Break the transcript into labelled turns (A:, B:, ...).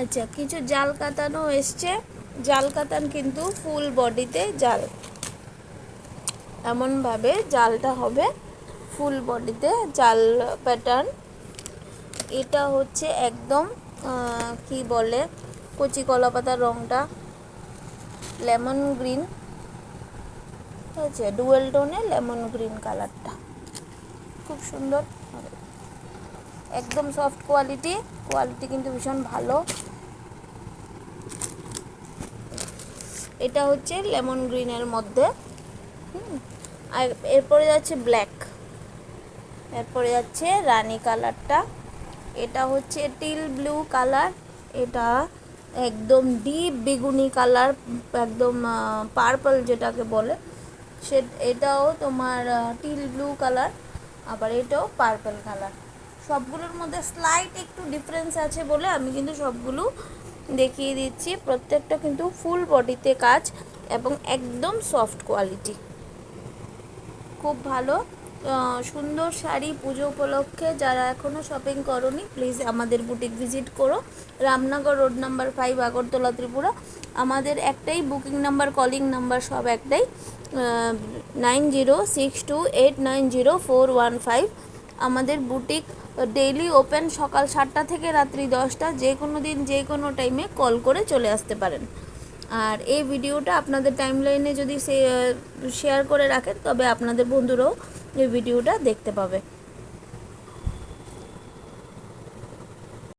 A: আচ্ছা, কিছু জাল কাতানও এসছে। জাল কাতান কিন্তু ফুল বডিতে জাল, এমনভাবে জালটা হবে ফুল বডিতে জাল প্যাটার্ন। এটা হচ্ছে একদম কি বলে, কচি কলা পাতার রঙটা লেমন গ্রিন, ঠিক আছে, ডুয়েল টোনে লেমন গ্রিন কালারটা খুব সুন্দর, একদম সফট কোয়ালিটি কিন্তু ভীষণ ভালো। এটা হচ্ছে লেমন গ্রিনের মধ্যে। আর এরপরে যাচ্ছে ব্ল্যাক, এরপরে যাচ্ছে রানী কালারটা, এটা হচ্ছে টিল ব্লু কালার, এটা একদম ডিপ বেগুনি কালার, একদম পার্পল যেটাকে বলে সে, এটাও তোমার টিল ব্লু কালার, আবার এটাও পার্পল কালার। সবগুলোর মধ্যে স্লাইট একটু ডিফারেন্স আছে বলে আমি কিন্তু সবগুলো দেখিয়ে দিচ্ছি। প্রত্যেকটা কিন্তু ফুল বডিতে কাজ এবং একদম সফট কোয়ালিটি, খুব ভালো সুন্দর শাড়ি। পুজো উপলক্ষে যারা এখনও শপিং করোনি, প্লিজ আমাদের বুটিক ভিজিট করো। Ramnagar road number 5, Agartala, Tripura. আমাদের একটাই বুকিং নাম্বার, কলিং নাম্বার সব একটাই, 9062890415। আমাদের বুটিক ডেইলি ওপেন সকাল 7টা থেকে রাত্রি 10টা, যে কোনো দিন যে কোনো টাইমে কল করে চলে আসতে পারেন। আর এই ভিডিওটা আপনাদের টাইমলাইনে যদি শেয়ার করে রাখেন, তবে আপনাদের বন্ধুরাও এই ভিডিওটা দেখতে পাবে।